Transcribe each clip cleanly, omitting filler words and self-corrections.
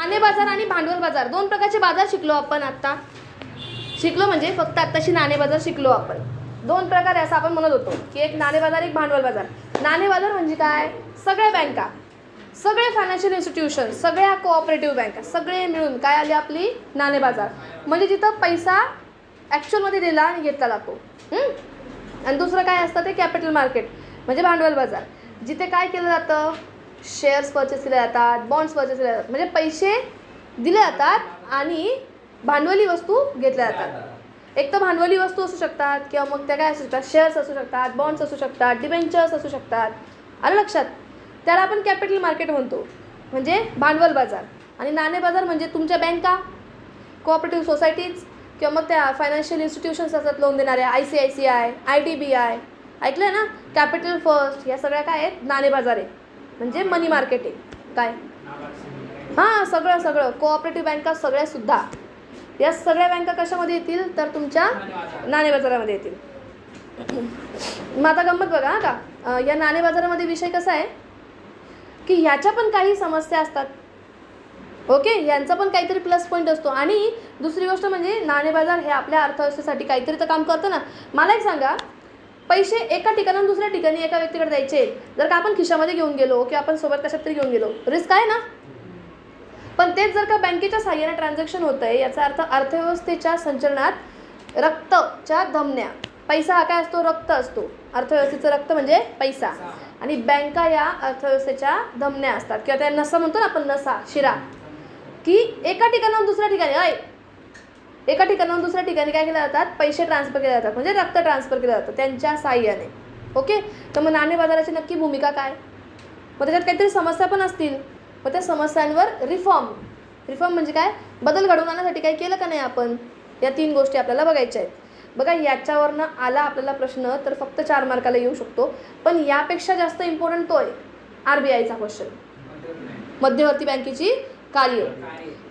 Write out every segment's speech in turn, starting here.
नाणे बाजार आणि भांडवल बाजार दोन प्रकारचे बाजार शिकलो आपण आता. शिकलो म्हणजे फक्त आत्ताशी नाणे बाजार शिकलो आपण. दोन प्रकार आहे असं आपण म्हणत होतो की एक नाणे बाजार एक भांडवल बाजार. नाणे बाजार म्हणजे काय, सगळ्या बँका, सगळे फायनान्शियल इन्स्टिट्यूशन, सगळ्या कोऑपरेटिव्ह बँका सगळे मिळून काय आली आपली नाणे बाजार. म्हणजे जिथं पैसा ॲक्च्युअलमध्ये दिला आणि घेतला जातो. आणि दुसरं काय असतं ते कॅपिटल मार्केट म्हणजे भांडवल बाजार, जिथे काय केलं जातं, शेअर्स परचेस केले जातात, बॉन्ड्स परचेस केले जातात. म्हणजे पैसे दिले जातात आणि भांडवली वस्तू घेतल्या जातात. एक तर भांडवली वस्तू असू शकतात किंवा मग त्या काय असू शकतात, शेअर्स असू शकतात, बॉन्ड्स असू शकतात, डिबेंचर्स असू शकतात. आलं लक्षात. त्याला आपण कॅपिटल मार्केट म्हणतो म्हणजे भांडवल बाजार. आणि नाणे बाजार म्हणजे तुमच्या बँका, कोऑपरेटिव्ह सोसायटीज किंवा मग त्या फायनान्शियल इन्स्टिट्यूशन्स असतात लोन देणाऱ्या, ICICI, IDBI, ऐकलं आहे ना, कॅपिटल फर्स्ट, या सगळ्या काय आहेत नाणे बाजार आहे. म्हणजे मनी मार्केट आहे. काय हां, सगळं सगळं कोऑपरेटिव्ह बँका सगळ्यासुद्धा, या सगळ्या बँका कशामध्ये येतील तर तुमच्या नाणे बाजारामध्ये येतील. मग आता गंमत बघा हां का, या नाणे बाजारामध्ये विषय कसा आहे की ह्याच्या पण काही समस्या असतात. ओके, यांचा पण काहीतरी प्लस पॉईंट असतो. आणि दुसरी गोष्ट म्हणजे नाणे बाजार हे आपल्या अर्थव्यवस्थेसाठी काहीतरी तर काम करतं ना. मला एक सांगा, पैसे एका ठिकाणाहून दुसऱ्या ठिकाणी एका व्यक्तीकडे द्यायचे, जर का आपण खिशामध्ये घेऊन गेलो किंवा आपण सोबत कशात तरी घेऊन गेलो, रिस्क आहे ना. पण तेच जर का बँकेच्या साहाय्याने ट्रान्झॅक्शन होतं आहे, याचा अर्थ अर्थव्यवस्थेच्या संचलनात रक्तच्या धमन्या, पैसा हा काय असतो, रक्त असतो. अर्थव्यवस्थेचं रक्त म्हणजे पैसा, आणि बँका या अर्थव्यवस्थेच्या धमन्या असतात किंवा त्या नसा म्हणतो ना आपण, नसा, शिरा, की एका ठिकाणाहून दुसऱ्या ठिकाणी एका ठिकाणाहून दुसऱ्या ठिकाणी काय केले जातात, पैसे ट्रान्सफर केले जातात, म्हणजे रक्त ट्रान्सफर केलं जातं त्यांच्या साहाय्याने. ओके, तर मग नाणे बाजाराची नक्की भूमिका काय, मग त्याच्यात काहीतरी समस्या पण असतील. मग त्या समस्यांवर रिफॉर्म म्हणजे काय, बदल घडवून आणण्यासाठी काही केलं का नाही आपण, या तीन गोष्टी आपल्याला बघायच्या आहेत. बघा, याच्यावरनं आला आपल्याला प्रश्न तर फक्त 4 मार्काला येऊ शकतो. पण यापेक्षा जास्त इम्पॉर्टंट तो आहे RBIचा क्वेश्चन, मध्यवर्ती बँकेची कार्य.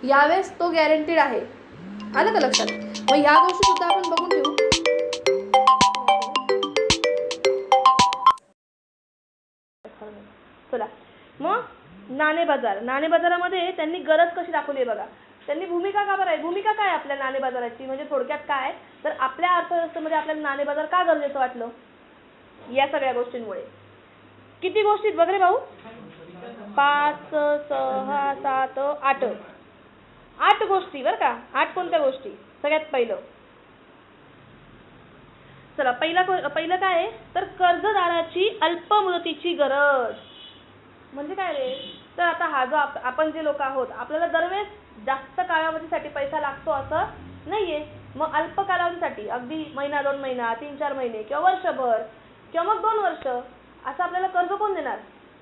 यावेळेस तो गॅरंटीड आहे. आलं का लक्षात. मग ह्या गोष्टी सुद्धा आपण बघून घेऊ. चला, मग नाणे बाजारामध्ये त्यांनी गरज कशी दाखवली आहे बघा. त्यांनी भूमिका का बरं आहे, भूमिका काय आपल्या नाणे बाजाराची, म्हणजे थोडक्यात काय तर आपल्या अर्थव्यवस्थेमध्ये आपल्याला नाणे बाजार का गरजेचं वाटलं, या सगळ्या गोष्टींमुळे. किती गोष्टीत बघ रे भाऊ, 5, 6, 7, 8 गोष्टी बरं का. 8 कोणत्या गोष्टी, सगळ्यात पहिलं, चला पहिलं काय आहे तर कर्जदाराची अल्प मुदतीची गरज. म्हणजे काय रे, तर आता हा जो आपण जे लोक आहोत, आपल्याला दरवेळेस जास्त कालावधीसाठी पैसा लागतो असं नाहीये. मग अल्प कालावधीसाठी, अगदी महिना 2 महिना, 3-4 महिने किंवा वर्षभर किंवा मग 2 वर्ष, असं आपल्याला कर्ज कोण देणार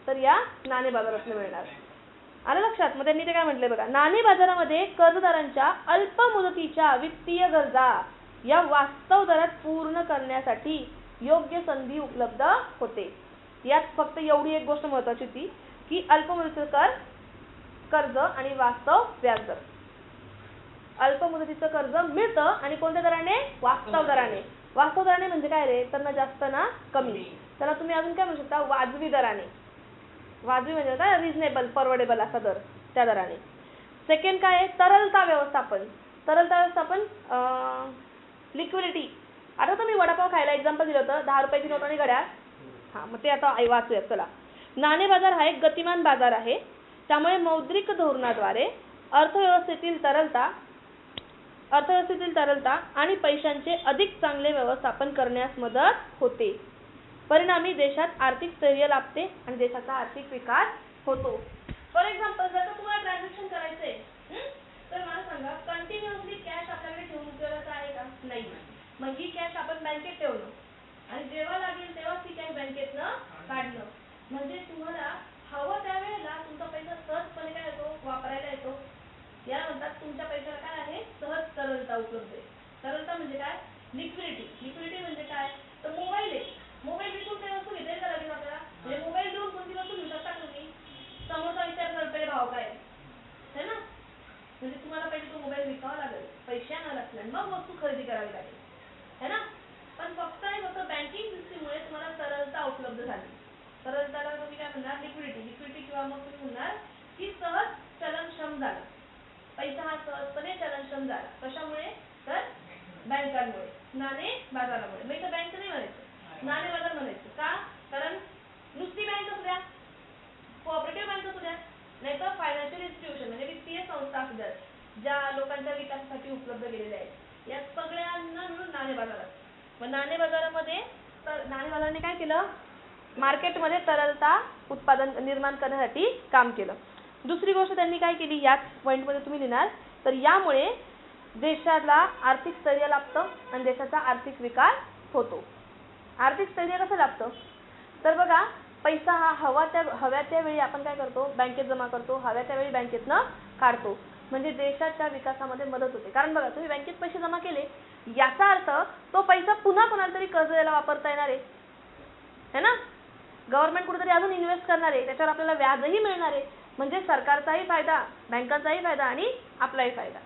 तर या नाणे बाजारातून मिळणार. आलं लक्षात. मग त्यांनी ते काय म्हटलंय बघा, नाणे बाजारामध्ये कर्जदारांच्या अल्प मुदतीच्या वित्तीय गरजा या वास्तव दरात पूर्ण करण्यासाठी योग्य संधी उपलब्ध होते. यात फक्त एवढी एक गोष्ट महत्वाची होती की अल्प मुदतीचं कर्ज आणि वास्तव व्याजदर. अल्प मुदतीचं कर्ज मिळतं आणि कोणत्या दराने, वास्तव दराने. वास्तव दराने म्हणजे काय रे, तर ना जास्त ना कमी. त्याला तुम्ही अजून काय म्हणू शकता, वाजवी दराने. वाजवी म्हणजे काय, रिजनेबल, परवडेबल असा दर, त्या दराने. सेकंड काय आहे, तरलता व्यवस्थापन. लिक्विडिटी. आता तुम्ही वडापाव खायला एक्झाम्पल दिलं होतं, 10 रुपयाची नोट आणि घड्याळ. हां, मग ते आता वाचूयात. चला, नाणे बाजार हा एक गतिमान बाजार आहे. त्यामुळे मौद्रिक धोरणाद्वारे अर्थव्यवस्थेतील तरलता आणि पैशांचे अधिक चांगले व्यवस्थापन करण्यास मदत होते. परिणामी देशात आर्थिक स्थैर्य लाभते आणि देशाचा आर्थिक विकास होतो. फॉर एक्झाम्पल, जर तुम्हाला ट्रान्झॅक्शन करायचंय तर मला सांगा, कंटिन्युअसली कॅश आपल्याकडे ठेवून उपयोगाचं आहे का, नाही. मग ही कॅश आपण बँकेत ठेवणं आणि जेव्हा लागेल तेव्हा ती कॅश बँकेतनं काढणं. म्हणजे तुम्हाला हवं त्यावेळेला तुमचा पैसा सहजपणे काय येतो, वापरायला येतो. या म्हणतात तुमच्या पैशाला काय आहे, सहज तरलता उपलब्ध आहे. तरलता म्हणजे काय, लिक्विडिटी म्हणजे काय, तर मोबाईल विकून ते वस्तू घेता येईल आपल्याला. म्हणजे मोबाईल देऊन कोणती वस्तू घेऊ शकता तुम्ही, समोरचा विचार करतोय भाव काय है ना. म्हणजे तुम्हाला पहिले तो मोबाईल विकावा लागेल, पैसे आणावे लागतील, मग वस्तू खरेदी करावी लागेल है ना. पण फक्त बँकिंग सिस्टीममुळे तुम्हाला तरलता उपलब्ध झाली. तरलताला तुम्ही काय म्हणणार, लिक्विडिटी किंवा मग तुम्ही म्हणणार की सहज चलनक्षम झाला. सहजपणे चलन श्रम जाळा. कशामुळे? तर बँकांमुळे, नाणे बाजारामुळे. मग इथं बँक नाही म्हणायचं, नाणे बाजार म्हणायचं. का? कारण नुसती बँक असू द्या, कोऑपरेटिव्ह बँक असू द्या, नाही तर फायनान्शियल इन्स्टिट्यूशन म्हणजे वित्तीय संस्था असू द्या, ज्या लोकांच्या विकासासाठी उपलब्ध केलेल्या आहेत, या सगळ्यांना मिळून नाणे बाजार असतो. मग नाणे बाजारामध्ये नाणे बाजाराने काय केलं? मार्केटमध्ये तरलता उत्पादन निर्माण करण्यासाठी काम केलं. दुसरी गोष्ट त्यांनी काय केली, याच पॉईंटमध्ये तुम्ही लिहिणार, तर यामुळे देशाला आर्थिक स्थैर्य लाभतं आणि देशाचा आर्थिक विकास होतो. आर्थिक स्थैर्य कसं लाभतं? तर बघा, पैसा हा हव्या त्या वेळी आपण काय करतो? बँकेत जमा करतो, हव्या त्यावेळी बँकेतनं काढतो. म्हणजे देशाच्या विकासामध्ये मदत होते. कारण बघा, तुम्ही बँकेत पैसे जमा केले, याचा अर्थ तो पैसा पुन्हा कोणाला तरी कर्ज द्यायला वापरता येणार आहे ना. गव्हर्नमेंट कुठेतरी अजून इन्व्हेस्ट करणार आहे, त्याच्यावर आपल्याला व्याजही मिळणार आहे. म्हणजे सरकारचाही फायदा, बँकांचाही फायदा आणि आपलाही फायदा.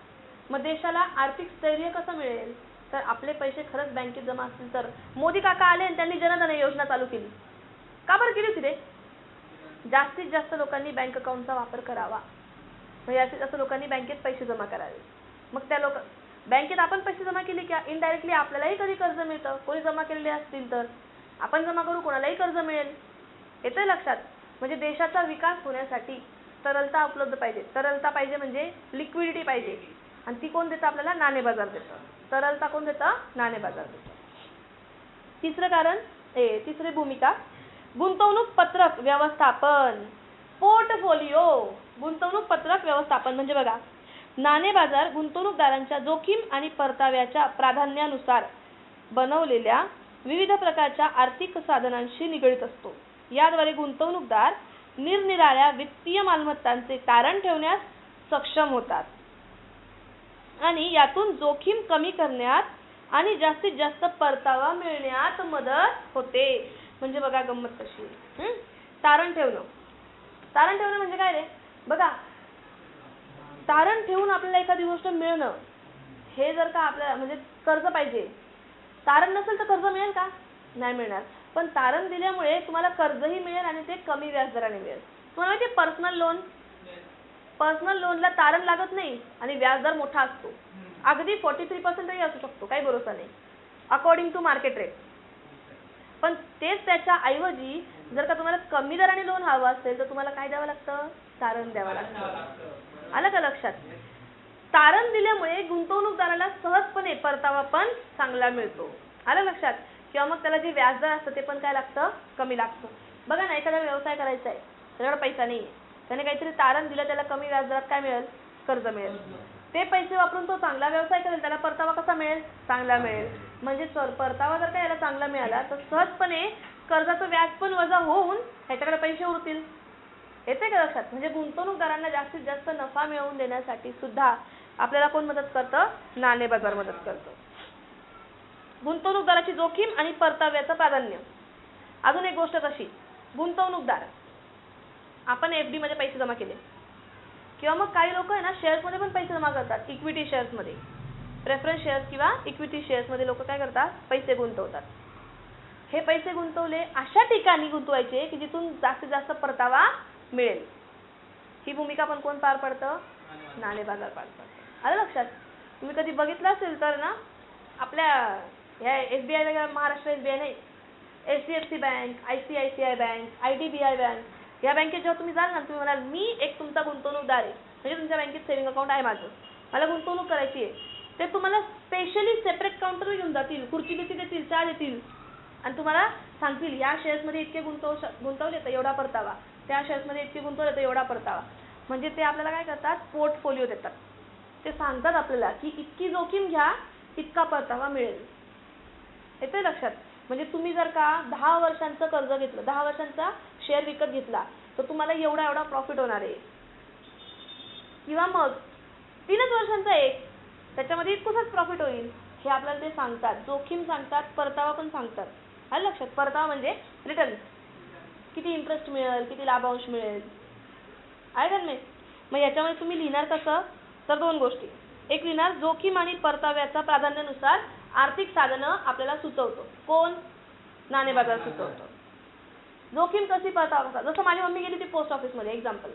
मग देशाला आर्थिक स्थैर्य कसं मिळेल? तर आपले पैसे खरंच बँकेत जमा असतील तर. मोदी काका आले आणि त्यांनी जनधन योजना चालू केली. का बरं केली होती रे? जास्तीत जास्त लोकांनी बँक अकाउंटचा वापर करावा, म्हणजे जास्तीत जास्त लोकांनी बँकेत पैसे जमा करावे. मग त्या बँकेत आपण पैसे जमा केले की इनडायरेक्टली आपल्यालाही कधी कर्ज मिळतं. कोणी जमा केलेले असतील तर आपण जमा करू, कोणालाही कर्ज मिळेल. येतंय लक्षात? म्हणजे देशाचा विकास होण्यासाठी तरलता उपलब्ध पाहिजे. तरलता पाहिजे म्हणजे लिक्विडिटी पाहिजे, आणि ती कोण देतं आपल्याला? नाणे बाजार देतं. तरलता कोण देतं? नाणे बाजार देतं. तिसरी भूमिका, गुंतवणूक पत्रक व्यवस्थापन, पोर्टफोलिओ. गुंतवणूक पत्रक व्यवस्थापन म्हणजे बघा, नाणे बाजार गुंतवणूकदारांच्या जोखीम आणि परताव्याच्या प्राधान्यानुसार बनवलेल्या विविध प्रकारच्या आर्थिक साधनांशी निगडित असतो. याद्वारे गुंतवणूकदार निरनिराळ्या वित्तीय मालमत्तांचे तारण ठेवण्यास सक्षम होतात आणि यातून जोखीम कमी करण्यात आणि जास्तीत जास्त परतावा मिळण्यात मदत होते. म्हणजे बघा गंमत कशी आहे. तारण ठेवणं म्हणजे काय रे? बघा, तारण ठेवून आपल्याला एखादी गोष्ट मिळणं, हे जर का आपल्याला म्हणजे कर्ज पाहिजे, तारण नसेल तर कर्ज मिळेल का? नाही मिळणार. पण तारण दिल्यामुळे तुम्हाला कर्जही मिळेल आणि ते कमी व्याजदराने मिळेल. तुम्हाला माहिती पर्सनल लोनला तारण लागत नाही आणि व्याजदर मोठा असतो. अगदी 43% असू शकतो, काही भरोसा नाही, अकॉर्डिंग टू मार्केट रेट. पण तेच त्याच्या ऐवजी जर का तुम्हाला कमी दराने लोन हवं असेल तर तुम्हाला काय द्यावं लागतं? तारण द्यावं लागतं. आलं का लक्षात? तारण दिल्यामुळे गुंतवणूकदाराला सहजपणे परतावा पण चांगला मिळतो. आलं लक्षात? किंवा मग त्याला जे व्याजदर असतं ते पण काय लागतं? कमी लागतं. बघा ना, एखादा व्यवसाय करायचा आहे, त्याच्याकडे पैसा नाही आहे, त्याने काहीतरी तारण दिलं, त्याला कमी व्याजदरात काय मिळेल? कर्ज मिळेल. ते पैसे वापरून तो चांगला व्यवसाय करेल, त्याला परतावा कसा मिळेल? चांगला मिळेल. म्हणजे परतावा जर का याला चांगला मिळाला तर सहजपणे कर्जाचं व्याज पण वजा होऊन ह्याच्याकडे पैसे उरतील. येते का लक्षात? म्हणजे गुंतवणूकदारांना जास्तीत जास्त नफा मिळवून देण्यासाठी सुद्धा आपल्याला कोण मदत करतं? नाणे बाजार मदत करतं. गुंतवणूकदाराची जोखीम आणि परताव्याचं प्राधान्य. अजून एक गोष्ट कशी, गुंतवणूकदार, आपण FD मध्ये पैसे जमा केले किंवा मग काही लोक आहे ना शेअर्समध्ये पण पैसे जमा करतात. इक्विटी शेअर्समध्ये, प्रेफरन्स शेअर्स किंवा इक्विटी शेअर्समध्ये लोक काय करतात? पैसे गुंतवतात. हे पैसे गुंतवले अशा ठिकाणी गुंतवायचे की जिथून जास्तीत जास्त परतावा मिळेल. ही भूमिका पण कोण पार पडतं? नाणे बाजार पार पडतं. आलं लक्षात? तुम्ही कधी बघितलं असेल तर ना, आपल्या ह्या SBI वगैरे, महाराष्ट्र SBI नाही, HDFC bank, ICICI bank, IDBI bank, या बँकेत जेव्हा तुम्ही जाल ना, तुम्ही म्हणाल मी एक तुमचा गुंतवणूकदार आहे, म्हणजे तुमच्या बँकेत सेव्हिंग अकाउंट आहे माझं, मला गुंतवणूक करायची आहे, ते तुम्हाला स्पेशली सेपरेट काउंटर घेऊन जातील, खुर्ची देतील, चहा देतील आणि तुम्हाला सांगतील या शेअर्समध्ये इतके गुंतवले तर एवढा परतावा, त्या शेअर्समध्ये इतके गुंतवले तर एवढा परतावा. म्हणजे ते आपल्याला काय करतात? पोर्टफोलिओ देतात. ते सांगतात आपल्याला की इतकी जोखीम घ्या, इतका परतावा मिळेल. येते लक्षात? म्हणजे तुम्ही जर का 10 वर्षांचं कर्ज घेतलं, 10 वर्षांचा शेअर विकत घेतला तर तुम्हाला एवढा प्रॉफिट होणार आहे. किंवा मग 3 वर्षांचा एक, त्याच्यामध्ये इतकंच प्रॉफिट होईल, हे आपल्याला ते सांगतात. जोखीम सांगतात, परतावा पण सांगतात. आलं लक्षात? परतावा म्हणजे रिटर्न, किती इंटरेस्ट मिळेल, किती लाभांश मिळेल, आहे का नाही? मग याच्यामध्ये तुम्ही लिहिणार कसं? तर 2 गोष्टी. एक लिहिणार जोखीम आणि परताव्याच्या प्राधान्यानुसार आर्थिक साधनं आपल्याला सुचवतो. कोण? नाणे बाजार सुचवतो. जोखीम कशी, परतावा कसा. जसं माझी मम्मी गेली होती पोस्ट ऑफिसमध्ये, एक्झाम्पल,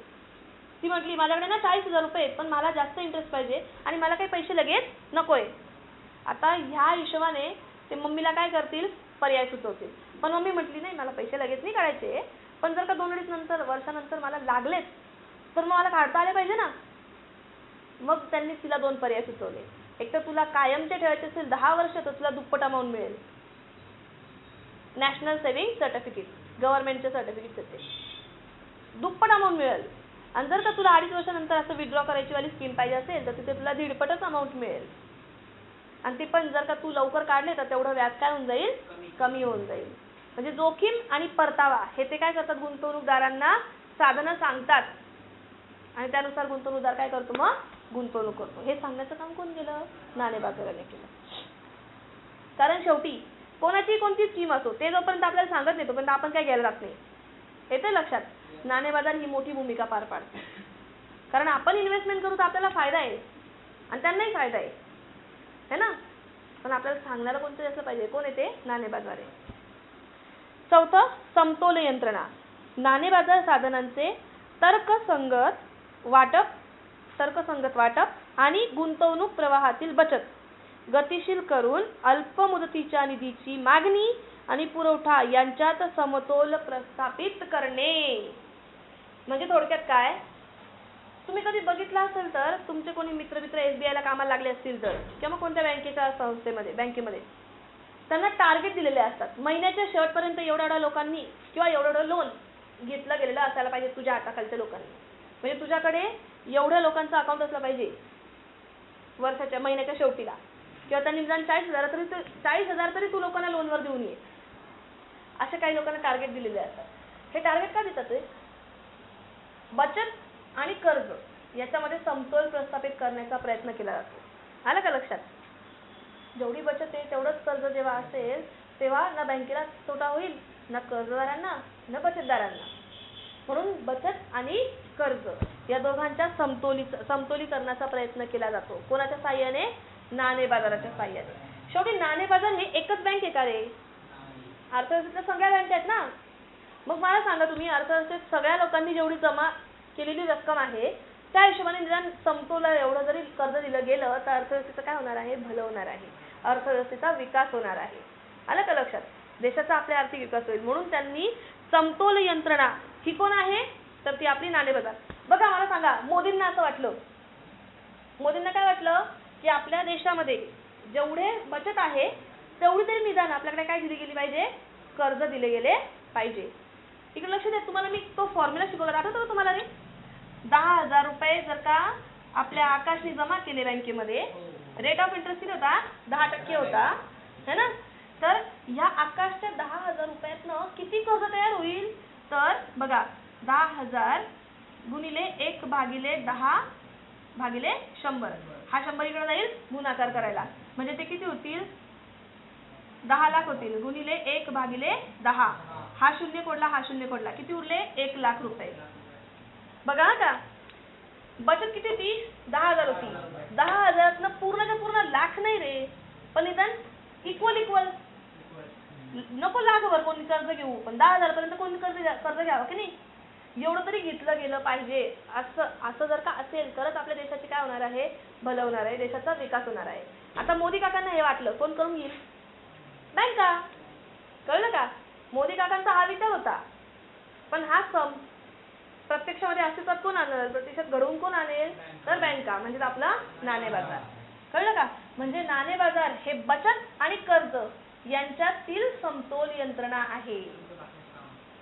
ती म्हटली माझ्याकडे ना 40,000 रुपये आहेत, पण मला जास्त इंटरेस्ट पाहिजे आणि मला काही पैसे लगेच नकोय. आता ह्या हिशोबाने ते मम्मीला काय करतील, पर्याय सुचवतील. पण मम्मी म्हटली नाही मला पैसे लगेच नाही काढायचे, पण जर का 2 वर्षानंतर मला लागलेच तर मग मला काढता आले पाहिजे ना. मग त्यांनी तिला 2 पर्याय सुचवले. एक तर तुला कायमचे ठेवायचे असेल 10 वर्ष तर तुला दुप्पट अमाऊंट मिळेल. नॅशनल सेव्हिंग सर्टिफिकेट, गव्हर्नमेंटचे सर्टिफिकेट येते, दुप्पट अमाऊंट मिळेल. आणि जर का तुला 2.5 वर्षानंतर असं विड्रॉ करायची वाली स्कीम पाहिजे असेल तर तिथे तुला 1.5पटच अमाऊंट मिळेल. आणि ते पण जर का तू लवकर काढले तर तेवढं व्याज काय होऊन जाईल, कमी होऊन जाईल. म्हणजे जोखीम आणि परतावा हे ते काय करतात, गुंतवणूकदारांना साधनं सांगतात आणि त्यानुसार गुंतवणूकदार काय करतो, मग गुंतवणूक करतो. हे सांगण्याचं काम कोण केलं, नाणे बाजाराने केलं. कारण शेवटी कोणाची कोणती स्कीम असो ते जोपर्यंत आपल्याला सांगत नाही तोपर्यंत आपण काय घ्यायला लागत नाही. येते लक्षात. नाणे बाजार ही मोठी भूमिका पार पाडते. कारण आपण इन्व्हेस्टमेंट करू तर आपल्याला फायदा आहे आणि त्यांनाही फायदा आहे, है ना. पण आपल्याला सांगणारं कोणतरी असलं पाहिजे. कोण येते, नाणे बाजार आहे. चौथं, समतोल यंत्रणा. नाणे बाजार साधनांचे तर्कसंगत वाटप आणि गुंतवणूक प्रवाहातील बचत गतिशील करून अल्प मुदतीच्या निधीची मागणी आणि पुरवठा यांच्यात समतोल प्रस्थापित करणे. म्हणजे थोडक्यात काय, तुम्ही कधी बघितलं असेल तर तुमचे कोणी मित्र SBI ला कामाला लागले असतील तर किंवा कोणत्या बँकेच्या बँकेमध्ये त्यांना टार्गेट दिलेले असतात. महिन्याच्या शेवटपर्यंत एवढ्या लोकांनी किंवा एवढं लोन घेतलं गेलेलं असायला पाहिजे तुझ्या हाताखालच्या लोकांनी. म्हणजे तुझ्याकडे एवढ्या लोकांचं अकाउंट असलं पाहिजे वर्षाच्या महिन्याच्या शेवटीला, किंवा त्यांनी निदान 40,000 तरी तू लोकांना लोनवर देऊन ये. असे काही लोकांना टार्गेट दिलेले असतात. हे टार्गेट का देतात ते, बचत आणि कर्ज याच्यामध्ये समतोल प्रस्थापित करण्याचा प्रयत्न केला जातो. आलं का लक्षात. जेवढी बचत आहे तेवढंच कर्ज जेव्हा असेल तेव्हा ना बँकेला तोटा होईल, ना कर्जदारांना ना बचतदारांना. म्हणून बचत आणि कर्ज या दोघांच्या समतोलीकरणाचा प्रयत्न केला जातो. कोणाच्या साहाय्याने, नाणे बाजाराच्या साहाय्याने. शेवटी नाणे बाजार हे एकच बँक आहे का रे, अर्थव्यवस्थेच्या सगळ्या बँका आहेत ना. मग मला सांगा तुम्ही, अर्थव्यवस्थेत सगळ्या लोकांनी जेवढी जमा केलेली रक्कम आहे त्या हिशोबाने निदान समतोला एवढं जरी कर्ज दिलं गेलं तर अर्थव्यवस्थेचं काय होणार आहे, भलं होणार आहे, अर्थव्यवस्थेचा विकास होणार आहे. आलं का लक्षात. देशाचा आपल्या आर्थिक विकास होईल. म्हणून त्यांनी समतोल यंत्रणा ही कोण आहे तर ती आपली नाणे बाजार. बघा मला सांगा, मोदींना असं वाटलं, मोदींना काय वाटलं की आपल्या देशामध्ये जेवढे बचत आहे तेवढी तरी निदान आपल्याकडे काय दिली गेली पाहिजे, कर्ज दिले गेले पाहिजे. इकडे लक्ष द्या, तुम्हाला मी तो फॉर्म्युला शिकवला, आठवतो का तुम्हाला रे. 10,000 रुपये जर का आपल्या आकाशने जमा केले बँकेमध्ये, रेट ऑफ इंटरेस्ट किती होता, 10% होता, है ना. तर या आकाशच्या 10,000 रुपयातनं किती कर्ज तयार होईल तर बघा, 10,000 गुणिले 1/10/100. हा 100 इकडे जाईल गुणाकार करायला, म्हणजे ते किती होतील, 10 लाख होतील. गुणिले 1/10, हा 0 कोडला, हा 0 कोडला, किती उरले, 1 लाख रुपये. बघा का, बचत किती होती, 10,000 होती. 10,000 पूर्णच्या पूर्ण लाख नाही रे, पण निदान इक्वल नको लाखभर कोणी कर्ज घेऊ, पण 10,000 पर्यंत कोणी कर्ज घ्यावं की नाही, एवढं तरी घेतलं गेलं पाहिजे. असं जर का असेल तरच आपल्या देशाचे काय होणार आहे, भलं होणार आहे, देशाचा विकास होणार आहे. आता मोदी काकांना हे वाटलं, कोण करून घेईल, बँका. कळलं का, मोदी काकांचा हा विचार होता. पण हा प्रत्यक्षामध्ये अस्तित्वात कोण आणणार, प्रत्यक्षात घडवून कोण आणेल तर बँका, म्हणजे आपला नाणे बाजार. कळलं का. म्हणजे नाणे बाजार हे बचत आणि कर्ज यांच्यातील समतोल यंत्रणा आहे.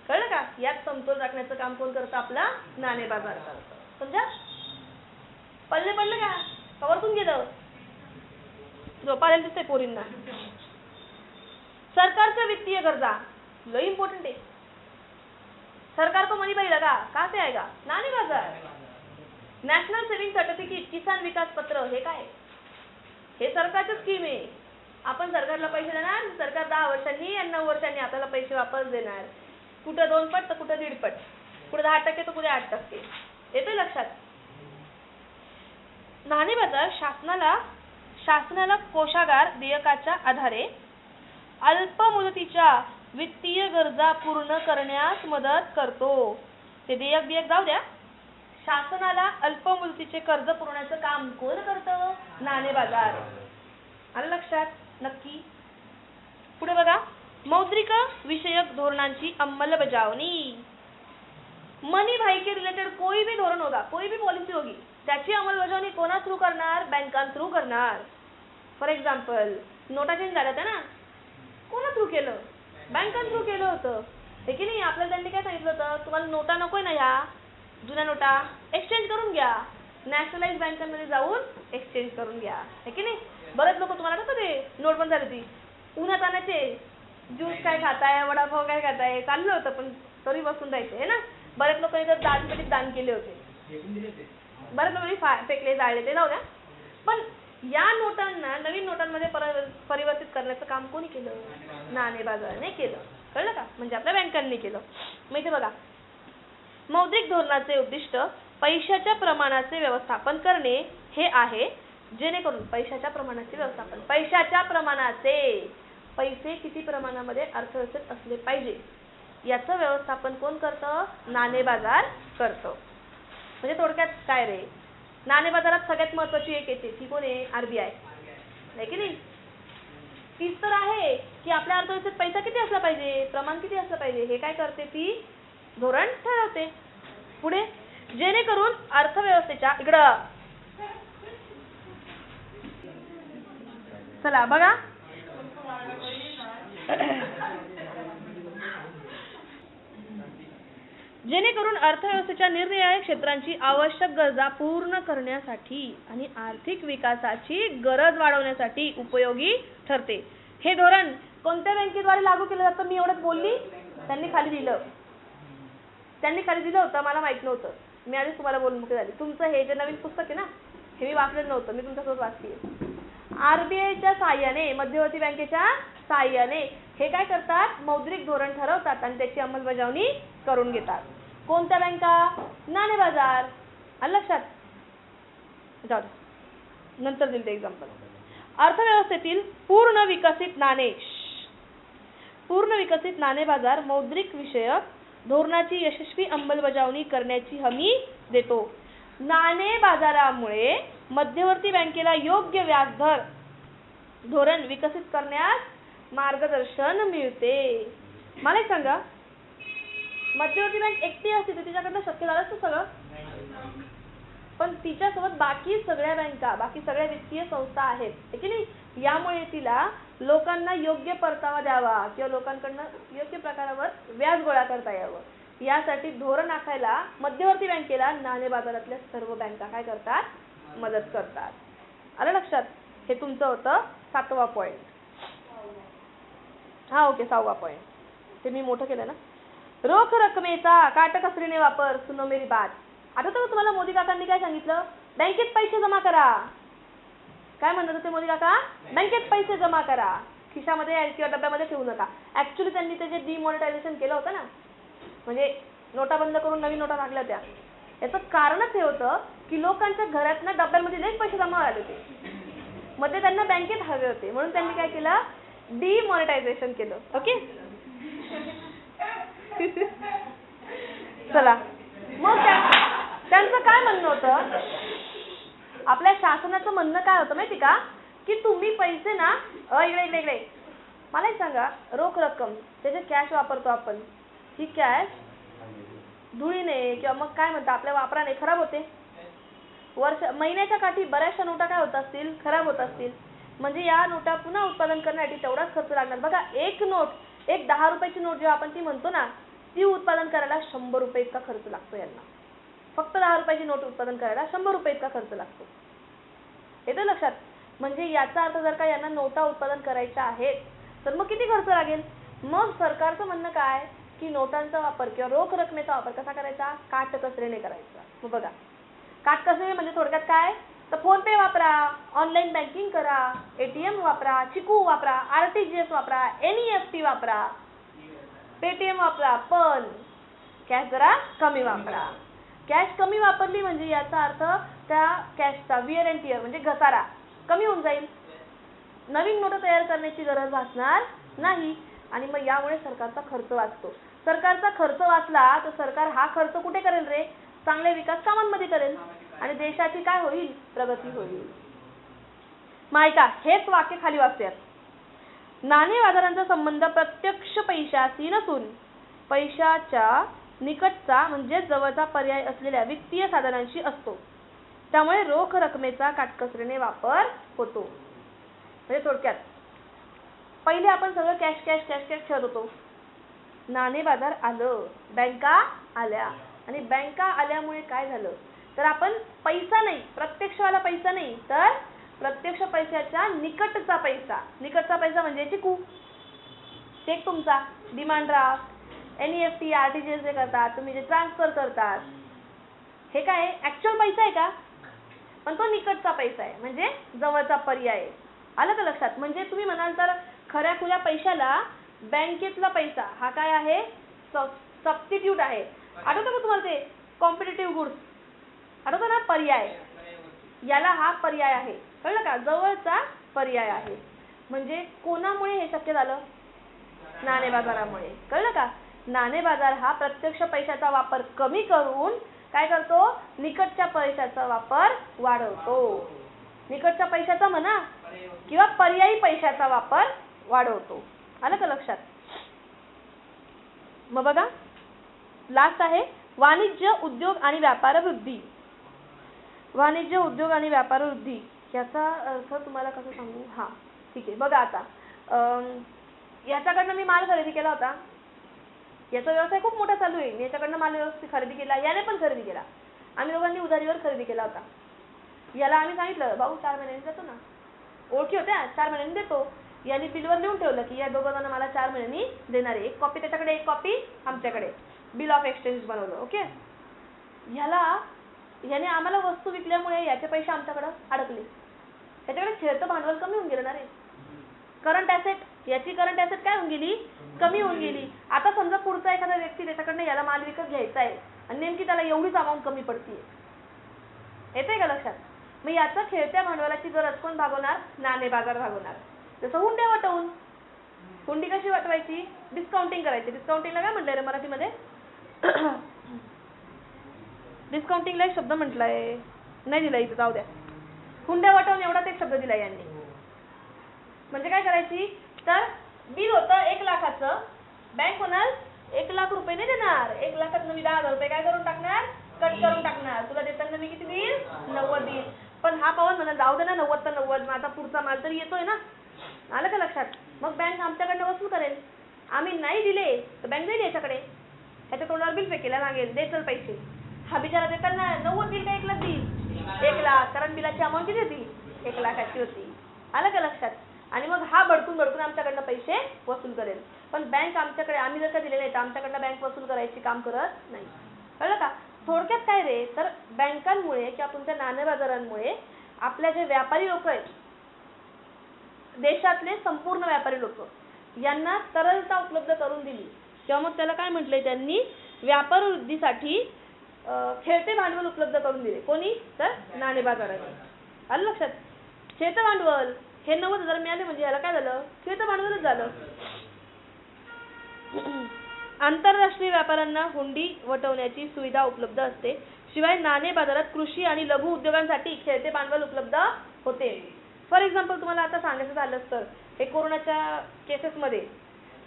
कळलं का. यात समतोल राखण्याचं काम कोण करतं, आपला नाणे बाजार करतं. समजा पडलं का, कवरतून गेलं, झोपायला दिसतंय पोरींना. सरकारच्या वित्तीय गरजा लई इम्पॉर्टंट आहे. सरकार को मनी भाई लगा कहाँ से आएगा, नाणे बाजार. नॅशनल सेव्हिंग सर्टिफिकेट, किसान विकास पत्र, हे काय, हे सरकारची स्कीम आहे. आपण सरकारला पैसे देणार, सरकार 10 वर्षांनी आणि 9 वर्षांनी आपल्याला पैसे वापस देणार. कुठं 2 पट तर कुठं 1.5 पट, कुठे 10% तर कुठे 8%. येतोय लक्षात. नाणे बाजार शासनाला कोषागार देयकाच्या आधारे अल्प मुदतीच्या वित्तीय गरजा पूर्ण करण्यास मदत करतो. ते देयक जाऊ द्या, शासनाला अल्पमुदतीचे कर्ज पुरवण्याचं काम कोण करतं? नाणे बाजार. आलं लक्षात? नक्की. पुढे बघा, मौद्रिक विषयक धोरणांची अंमलबजावणी. मनी भाई के रिलेटेड कोई भी धोरण होगा, कोई भी पॉलिसी होगी, त्याची अंमलबजावणी कोणा थ्रू करणार? बँकां थ्रू करणार. फॉर एक्झाम्पल, नोटा चेंज झाल्या होत्या ना, कोणा थ्रू केलं? बँकां थ्रू केलं होतं, हे की नाही? आपल्याला त्यांनी काय सांगितलं होतं? तुम्हाला नोटा नकोय ना, ह्या जुन्या नोटा एक्सचेंज करून घ्या, नॅशनलाइज बँकांमध्ये जाऊन एक्सचेंज करून घ्या, हे की नाही? बरेच लोक तुम्हाला कसं ते नोट बंद झाली ती उन्हात आणायचे, ज्यूस काय खाताय, वडापाव काय खाताय चाललं होतं, पण तरी बसून राहायचे आहे ना. बरेच लोकांनी तर दानपेटीत दान केले होते, बरेच लोकांनी फेकले, जाळले, ते जाऊ द्या. पण या नोटांना नवीन नोटांमध्ये परिवर्तित करण्याचं काम कोणी केलं? नाणे बाजाराने केलं. कळलं का? म्हणजे आपल्या बँकांनी केलं. मग इथे बघा, मौद्रिक धोरणाचे उद्दिष्ट पैशाच्या प्रमाणाचे व्यवस्थापन करणे हे आहे, जेणेकरून पैशाच्या प्रमाणाचे व्यवस्थापन, पैशाच्या प्रमाणाचे, पैसे किती प्रमाणामध्ये अर्थव्यवस्थेत असले पाहिजे याचं व्यवस्थापन कोण करतं? नाणे बाजार करतो. म्हणजे थोडक्यात काय रे, नाणे बाजारात सगळ्यात महत्वाची एक येते, ती कोण आहे? आरबीआय, आहे की नाही? तीच तर आहे की आपल्या अर्थव्यवस्थेत पैसा किती असला पाहिजे, प्रमाण किती असलं पाहिजे, हे काय करते? ती धोरण ठरवते. पुढे, जेणेकरून अर्थव्यवस्थेच्या इकडं चला बघा, जेणेकरून अर्थव्यवस्थेच्या निरनिराळ्या क्षेत्रांची आवश्यक गरजा पूर्ण करण्यासाठी आणि आर्थिक विकासाची गरज वाढवण्यासाठी उपयोगी ठरते. हे धोरण कोणत्या बँकेद्वारे लागू केलं जातं? मी एवढंच बोलली, त्यांनी खाली दिलं होतं, मला माहित नव्हतं, मी आधीच तुम्हाला बोलून मुक्त झाली. तुमचं हे जे नवीन पुस्तक आहे ना, हे मी वाचलेलं नव्हतं, मी तुमच्यासोबत वाचलीये. आरबीआयच्या साहाय्याने, मध्यवर्ती बँकेच्या साहाय्याने हे काय करतात? मौद्रिक धोरण ठरवतात आणि त्याची अंमलबजावणी करून घेतात. कोणत्या बँका? नाणे बाजार. आलं लक्षात? जाऊ नंतर दिलं ते एक्झाम्पल. अर्थव्यवस्थेतील पूर्ण विकसित नाणे बाजार मौद्रिक विषयक धोरणाची यशस्वी अंमलबजावणी करण्याची हमी देतो. नाणे बाजारामुळे मध्यवर्ती बँकेला योग्य व्याजदर धोरण विकसित करण्यास मार्गदर्शन मिळते. मला एक सांगा, मध्यवर्ती बँक एकटी असते तर तिच्याकडनं शक्य झालं असतं सगळं, पण तिच्यासोबत बाकी सगळ्या बँका, बाकी सगळ्या वित्तीय संस्था आहेत, की नाही? यामुळे तिला लोकांना योग्य परतावा द्यावा किंवा लोकांकडनं योग्य प्रकारावर व्याज गोळा करता यावं, यासाठी धोरण आखायला मध्यवर्ती बँकेला नाणे बाजारातल्या सर्व बँका काय करतात? मदत करतात. आलं लक्षात? हे तुमचं होतं 7वा पॉइंट. हा ओके, 6वा पॉइंट, ते मी मोठं केलं ना. रोख रकमेचा काटकसरीने वापर. सुनो मेरी बात. आता तर तुम्हाला मोदी काकांनी काय सांगितलं? बँकेत पैसे जमा करा. काय म्हणत होते मोदी काका? बँकेत पैसे जमा करा, खिशामध्ये किंवा डब्यामध्ये ठेवू नका. ऍक्च्युली त्यांनी ते जे डिमॉनिटायझेशन केलं होतं ना, म्हणजे नोटा बंद करून नवीन नोटा टाकल्या होत्या, याचं कारणच हे होतं की लोकांच्या घरात ना डब्यामध्ये लई पैसे जमा झाले होते, मग ते त्यांना बँकेत हवे होते, म्हणून त्यांनी काय केलं? डिमॉनिटायझेशन केलं. ओके, चला मग त्यांचं काय म्हणणं होतं? आपल्या शासनाचं म्हणणं काय होतं माहिती का? की तुम्ही पैसे ना इकडे मला एक सांगा, रोख रक्कम त्याचे कॅश वापरतो आपण, ही कॅश धुळीने किंवा मग काय म्हणतात आपल्या वापराने खराब होते. महिन्याच्या काठी बऱ्याचशा नोटा काय होत असतील? खराब होत असतील. म्हणजे या नोटा पुन्हा उत्पादन करण्यासाठी तेवढाच खर्च लागणार. बघा, एक 10 रुपयाची नोट जेव्हा आपण ती म्हणतो ना, ती उत्पादन करायला 100 रुपये इतका खर्च लागतो यांना. फक्त 10 रुपयाची नोट उत्पादन करायला 100 रुपये इतका खर्च लागतो. येतं लक्षात? म्हणजे याचा अर्थ जर का यांना नोटा उत्पादन करायच्या आहेत तर मग किती खर्च लागेल? मग सरकारचं म्हणणं काय की नोटांचा वापर किंवा रोख रकमेचा वापर कसा करायचा? काटकसरीने करायचा. मग बघा, काटकसरी म्हणजे थोडक्यात काय? तर फोन पे वापरा, ऑनलाईन बँकिंग करा, ATM वापरा, चिकू वापरा, RTGS वापरा, NEFT वापरा, पेटीएम वापरा, पण कॅश जरा कमी वापरा. कॅश कमी वापरली म्हणजे याचा अर्थ त्या कॅशचा विअर अँड टिअर म्हणजे घसारा कमी होऊन जाईल, नवीन नोट तयार करण्याची गरज भासणार नाही आणि मग यामुळे सरकारचा खर्च वाचतो. सरकारचा खर्च वाचला तर सरकार हा खर्च कुठे करेल रे? चांगले विकास कामांमध्ये करेल आणि देशाची काय होईल, प्रगती होईल. मग ऐका, हेच वाक्य खाली वाचूयात. नाणे बाजारांचा संबंध प्रत्यक्ष पैशाशी नसून पैशाच्या निकटचा म्हणजे जवळचा पर्याय असलेल्या वित्तीय साधनांशी असतो. त्यामुळे रोख रकमेचा काटकसरीने वापर होतो. म्हणजे थोडक्यात पहिले आपण सगळं कॅश कॅश कॅश कॅश ठेवत होतो. नाणे बाजार आलं, बँका आल्या आणि बँका आल्यामुळे काय झालं तर आपण पैसा नाही, प्रत्यक्षवाला पैसा नाही तर प्रत्यक्ष पैशाच्या निकटचा पैसा म्हणजे चेक तुमचा, डिमांड ड्राफ्ट, NEFT, RTGS जे करतात तुम्ही, जे ट्रान्सफर करतात, हे काय ऍक्च्युअल पैसा आहे का, पण तो निकटचा पैसा आहे म्हणजे जवळचा पर्याय आहे. आलं का लक्षात. म्हणजे तुम्ही म्हणाल तर खऱ्या खुल्या पैशाला बँकेतला पैसा हा काय आहे, सबस्टिट्यूट आहे. आठवतं का तुम्हाला ते कॉम्पिटिटिव्ह गुड्स, आठवतं ना, पर्याय, याला हा पर्याय आहे. कळलं का, जवळचा पर्याय आहे. म्हणजे कोणामुळे हे शक्य झालं, नाणे बाजारामुळे. कळलं का. नाणे बाजार हा प्रत्यक्ष पैशाचा वापर कमी करून काय करतो, निकटच्या पैशाचा वापर वाढवतो. निकटच्या पैशाचा म्हणा किंवा पर्यायी पैशाचा वापर वाढवतो. आलं का लक्षात. मग बघा लास्ट आहे वाणिज्य, उद्योग आणि व्यापार वृद्धी. वाणिज्य, उद्योग आणि व्यापार वृद्धी याचा अर्थ तुम्हाला कसं सांगू. हा ठीक आहे. बघा आता याच्याकडनं मी माल खरेदी केला होता, याचा व्यवसाय खूप मोठा चालू आहे, मी याच्याकडनं माल व्यवस्थित खरेदी केला, याने पण खरेदी केला, आम्ही दोघांनी उधारीवर खरेदी केला होता. याला आम्ही सांगितलं भाऊ 4 महिन्यांनी देतो ना, ओळखी होत्या, 4 महिन्यांनी देतो. याने बिलवर लिहून ठेवलं की या दोघं जण मला 4 महिन्यांनी देणार आहे. एक कॉपी त्याच्याकडे, एक कॉपी आमच्याकडे, बिल ऑफ एक्सचेंज बनवलं. ओके. याने आम्हाला वस्तू विकल्यामुळे याचे पैसे आमच्याकडे अडकले. त्याच्याकडे खेळतं भांडवल कमी होऊन गेलं ना रे, करंट ॲसेट, याची करंट ॲसेट काय होऊन गेली, कमी होऊन गेली. आता समजा पुढचा एखादा व्यक्ती त्याच्याकडनं याला माल विकत घ्यायचा आहे आणि नेमकी त्याला एवढीच अमाऊंट कमी पडतीये. येतंय का लक्षात. मग याचा खेळत्या भांडवलाची गरज कोण भागवणार, नाणे बाजार भागवणार. जसं हुंड्या वटवून, हुंडी कशी वटवायची, डिस्काउंटिंग करायची. डिस्काउंटिंगला काय म्हटलंय रे मराठीमध्ये, डिस्काउंटिंगला एक शब्द म्हटलाय, नाही दिला इथं, जाऊ द्या. हुंड्या वटवून एवढाच एक शब्द दिला यांनी. म्हणजे काय करायची तर बिल होतं 1 लाखाचं, बँक म्हणाल 1 लाख रुपये नाही देणार, 1 लाखात मी 10,000 रुपये काय करून टाकणार, कट करून टाकणार. तुला देताना मी किती देईल, 90 देईल. पण हा पवन म्हणाल जाऊ दे ना, 90 तर 90, माझा पुढचा माल तरी येतोय ना. आलं का लक्षात. मग बँक आमच्याकडनं वसूल करेल. आम्ही नाही दिले तर बँक देईल याच्याकडे, ह्याच्या तोंडावर बिल फेकेला लागेल, दे चल पैसे. हा बिचारा देताना 90 देईल का 1 लाख देईल, 1 लाख, कारण बिलाची अमाऊंट किती होती, 1 लाखाची होती. आलं का लक्षात. आणि मग हा भडकून आमच्याकडनं पैसे वसूल करेल. पण बँक आमच्याकडे, आम्ही जर का दिले नाही तर आमच्याकडनं बँक वसूल करायची काम करत नाही. कळलं का. थोडक्यात काय रे तर बँकांमुळे किंवा तुमच्या नाणे बाजारांमुळे आपल्या जे व्यापारी लोक आहेत, देशातले संपूर्ण व्यापारी लोक, यांना तरलता उपलब्ध करून दिली किंवा मग त्याला काय म्हटलंय त्यांनी, व्यापार वृद्धीसाठी खेळते भांडवल उपलब्ध करून दिले. कोणी तर नाणे बाजाराने. आलं लक्षात. खेळतं भांडवल हे 90,000 मिळाले म्हणजे याला काय झालं, खेळतं भांडवलच झालं. आंतरराष्ट्रीय व्यापाऱ्यांना हुंडी वटवण्याची सुविधा उपलब्ध असते. शिवाय नाणे बाजारात कृषी आणि लघु उद्योगांसाठी खेळते भांडवल उपलब्ध होते. फॉर एक्झाम्पल तुम्हाला आता सांगायचं झालं तर हे कोरोनाच्या केसेसमध्ये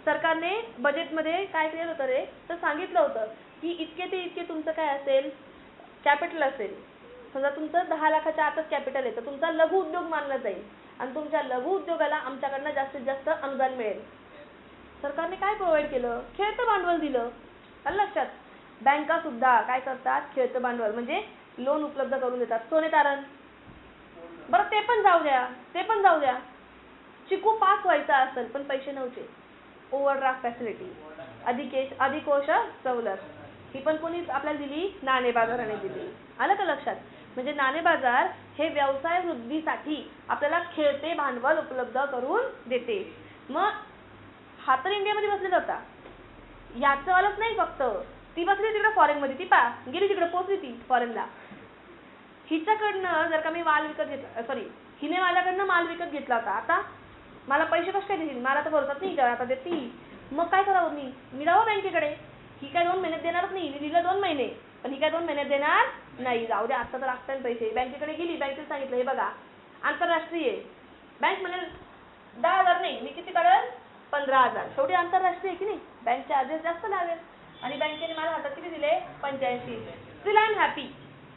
सरकारने बजेटमध्ये काय केलं होतं रे तर सांगितलं होतं की इतके ते इतके तुमचं काय असेल, कॅपिटल असेल. समजा तुमचं 10 लाखाच्या आतच कॅपिटल आहे तर तुमचा लघु उद्योग मानला जाईल आणि तुमच्या लघु उद्योगाला आमच्याकडनं जास्तीत जास्त अनुदान मिळेल. सरकारने काय प्रोव्हाइड केलं, खेळतं भांडवल दिलं. आलं लक्षात. बँका सुद्धा काय करतात, खेळतं भांडवल म्हणजे लोन उपलब्ध करून देतात. सोने तारण, बरं ते पण जाऊ द्या, चिकू पास व्हायचा असेल पण पैसे नव्हते, ओव्हरड्राफ्ट फॅसिलिटी, अधिकोष सवलत, ही पण कोणी आपल्याला दिली, नाणे बाजाराने दिली. आलं का लक्षात. म्हणजे नाणे बाजार हे व्यवसाय वृद्धीसाठी आपल्याला खेळते भांडवल उपलब्ध करून देते. मग हा तर इंडियामध्ये बसलेला होता, याचं वालच नाही फक्त, ती बसली तिकडे फॉरेनमध्ये, ती गेली तिकडे, पोचली ती फॉरेनला. हिच्याकडनं जर का मी माल विकत घेतला, हिने माझ्याकडनं माल विकत घेतला होता, आता मला पैसे कसे काय देतील, मला तर भरतात नाही आता देतील. मग काय करावं, मी जावं बँकेकडे. ही काय 2 महिन्यात देणारच नाही, मी दिलं 2 महिने पण ही काय 2 महिन्यात देणार नाही. जाऊ दे, आता तर लागतात पैसे. बँकेकडे गेली, बँकेत सांगितलं हे बघा आंतरराष्ट्रीय, बँक म्हणेल 10,000 नाही, मी किती काढेल 15,000. शेवटी आंतरराष्ट्रीय की नाही, बँक चार्जेस जास्त लावेल. आणि बँकेने मला हातात किती दिले 85. स्टील आय एम हॅपी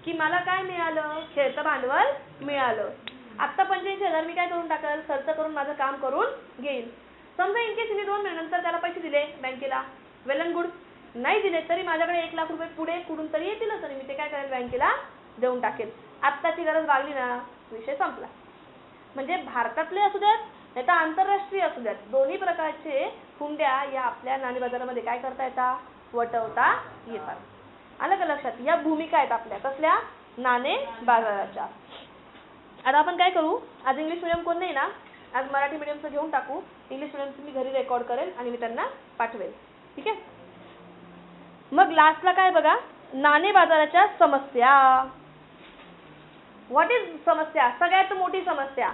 की मला काय मिळालं, खेळतं भांडवल मिळालं. आत्ता 85,000 मी काय करून टाकल, खर्च करून माझं काम करून घेईल. समजा इनकेस मी 2 महिन्यानंतर त्याला पैसे दिले बँकेला, वेल अँड गुड. नाही दिले तरी माझ्याकडे 1 लाख रुपये पुढे कुठून तरी येतीलच आणि मी ते काय करेल बँकेला देऊन टाकेल. आत्ताची गरज लागली ना, विषय संपला. म्हणजे भारतातले असू द्यात नाही तर आंतरराष्ट्रीय असू द्यात, दोन्ही प्रकारचे हुंड्या या आपल्या नाणे बाजारामध्ये काय करता येतात, वटवता येतात. आलं का लक्षात? या भूमिका आहेत आपल्या कसल्या, नाणे बाजाराच्या. आता आपण काय करू, आज इंग्लिश मिडियम कोण नाही ना, आज मराठी मिडियमचं घेऊन टाकू. इंग्लिश मिडियमचं मी घरी रेकॉर्ड करेल आणि मी त्यांना पाठवेल. ठीक आहे. मग लास्टला काय बघा, नाणे बाजाराच्या समस्या. व्हॉट इज समस्या? सगळ्यात मोठी समस्या,